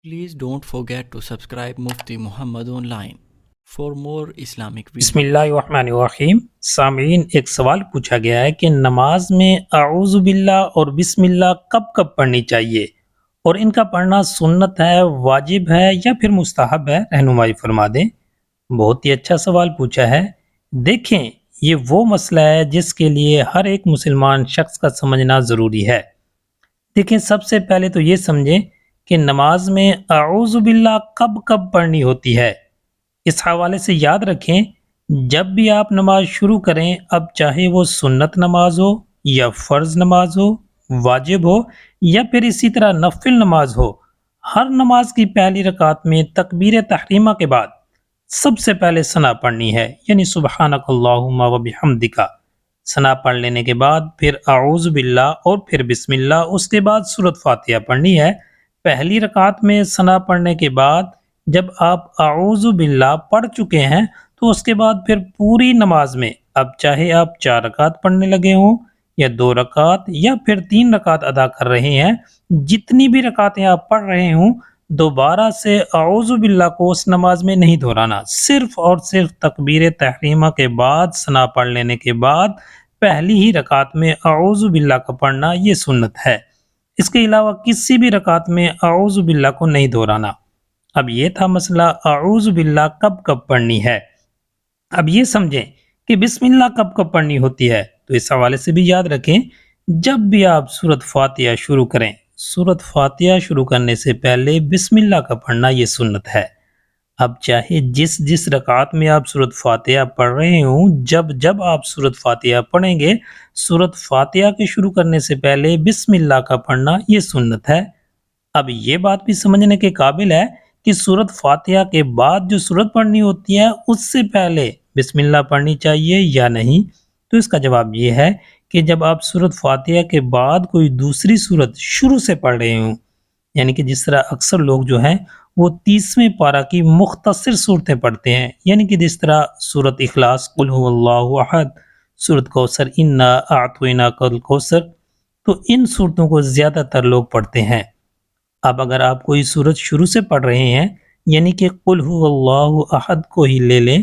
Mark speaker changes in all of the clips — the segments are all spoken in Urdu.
Speaker 1: Please don't forget to subscribe Mufti Muhammad Online for more Islamic
Speaker 2: بسم
Speaker 1: videos.
Speaker 2: اللہ الرحمن الرحیم. سامعین، ایک سوال پوچھا گیا ہے کہ نماز میں اعوذ باللہ اور بسم اللہ کب کب پڑھنی چاہیے، اور ان کا پڑھنا سنت ہے، واجب ہے یا پھر مستحب ہے؟ رہنمائی فرما دیں. بہت ہی اچھا سوال پوچھا ہے. دیکھیں، یہ وہ مسئلہ ہے جس کے لیے ہر ایک مسلمان شخص کا سمجھنا ضروری ہے. دیکھیں، سب سے پہلے تو یہ سمجھیں کہ نماز میں اعوذ باللہ کب کب پڑھنی ہوتی ہے. اس حوالے سے یاد رکھیں، جب بھی آپ نماز شروع کریں، اب چاہے وہ سنت نماز ہو یا فرض نماز ہو، واجب ہو یا پھر اسی طرح نفل نماز ہو، ہر نماز کی پہلی رکعت میں تکبیر تحریمہ کے بعد سب سے پہلے ثنا پڑھنی ہے، یعنی سبحانک اللہم و بحمدک. ثنا پڑھ لینے کے بعد پھر اعوذ باللہ اور پھر بسم اللہ، اس کے بعد سورۃ فاتحہ پڑھنی ہے. پہلی رکعت میں ثنا پڑھنے کے بعد جب آپ اعوذ باللہ پڑھ چکے ہیں تو اس کے بعد پھر پوری نماز میں، اب چاہے آپ 4 رکعت پڑھنے لگے ہوں یا 2 رکعت یا پھر 3 رکعت ادا کر رہے ہیں، جتنی بھی رکعتیں آپ پڑھ رہے ہوں، دوبارہ سے اعوذ باللہ کو اس نماز میں نہیں دہرانا. صرف اور صرف تکبیر تحریمہ کے بعد ثنا پڑھ لینے کے بعد پہلی ہی رکعت میں اعوذ باللہ کا پڑھنا یہ سنت ہے. اس کے علاوہ کسی بھی رکعت میں اعوذ باللہ کو نہیں دہرانا. اب یہ تھا مسئلہ اعوذ باللہ کب کب پڑھنی ہے. اب یہ سمجھیں کہ بسم اللہ کب کب پڑھنی ہوتی ہے. تو اس حوالے سے بھی یاد رکھیں، جب بھی آپ سورۃ فاتحہ شروع کریں، سورۃ فاتحہ شروع کرنے سے پہلے بسم اللہ کا پڑھنا یہ سنت ہے. اب چاہے جس رکعت میں آپ سورۃ فاتحہ پڑھ رہے ہوں، جب آپ سورۃ فاتحہ پڑھیں گے، سورۃ فاتحہ کے شروع کرنے سے پہلے بسم اللہ کا پڑھنا یہ سنت ہے. اب یہ بات بھی سمجھنے کے قابل ہے کہ سورۃ فاتحہ کے بعد جو سورت پڑھنی ہوتی ہے اس سے پہلے بسم اللہ پڑھنی چاہیے یا نہیں. تو اس کا جواب یہ ہے کہ جب آپ سورۃ فاتحہ کے بعد کوئی دوسری سورت شروع سے پڑھ رہے ہوں، یعنی کہ جس طرح اکثر لوگ جو ہیں وہ 30ویں پارہ کی مختصر صورتیں پڑھتے ہیں، یعنی کہ جس طرح سورۃ اخلاص، قل هو اللہ احد، سورۃ کوثر، انا اعطیناک الکوثر، تو ان صورتوں کو زیادہ تر لوگ پڑھتے ہیں. اب اگر آپ کوئی سورت شروع سے پڑھ رہے ہیں، یعنی کہ قل هو اللہ احد کو ہی لے لیں،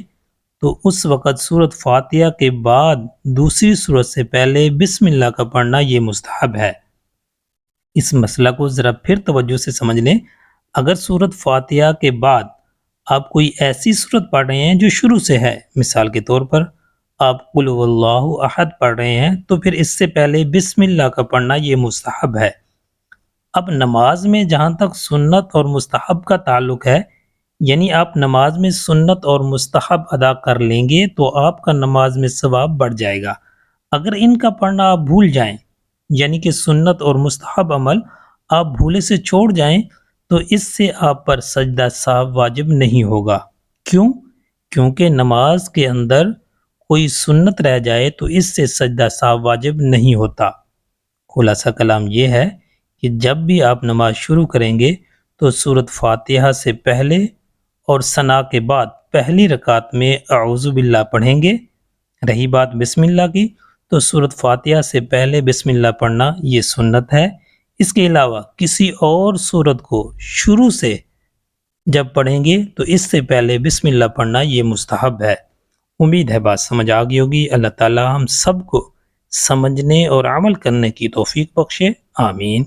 Speaker 2: تو اس وقت سورۃ فاتحہ کے بعد دوسری سورت سے پہلے بسم اللہ کا پڑھنا یہ مستحب ہے. اس مسئلہ کو ذرا پھر توجہ سے سمجھ لیں. اگر سورۃ فاتحہ کے بعد آپ کوئی ایسی سورت پڑھ رہے ہیں جو شروع سے ہے، مثال کے طور پر آپ قل هو اللہ احد پڑھ رہے ہیں، تو پھر اس سے پہلے بسم اللہ کا پڑھنا یہ مستحب ہے. اب نماز میں جہاں تک سنت اور مستحب کا تعلق ہے، یعنی آپ نماز میں سنت اور مستحب ادا کر لیں گے تو آپ کا نماز میں ثواب بڑھ جائے گا. اگر ان کا پڑھنا آپ بھول جائیں، یعنی کہ سنت اور مستحب عمل آپ بھولے سے چھوڑ جائیں، تو اس سے آپ پر سجدہ سہو واجب نہیں ہوگا. کیوں؟ کیونکہ نماز کے اندر کوئی سنت رہ جائے تو اس سے سجدہ سہو واجب نہیں ہوتا. خلاصہ کلام یہ ہے کہ جب بھی آپ نماز شروع کریں گے تو سورۃ فاتحہ سے پہلے اور ثنا کے بعد پہلی رکعت میں اعوذ باللہ پڑھیں گے. رہی بات بسم اللہ کی، تو سورۃ فاتحہ سے پہلے بسم اللہ پڑھنا یہ سنت ہے. اس کے علاوہ کسی اور سورت کو شروع سے جب پڑھیں گے تو اس سے پہلے بسم اللہ پڑھنا یہ مستحب ہے. امید ہے بات سمجھ آ گئی ہوگی. اللہ تعالی ہم سب کو سمجھنے اور عمل کرنے کی توفیق بخشے. آمین.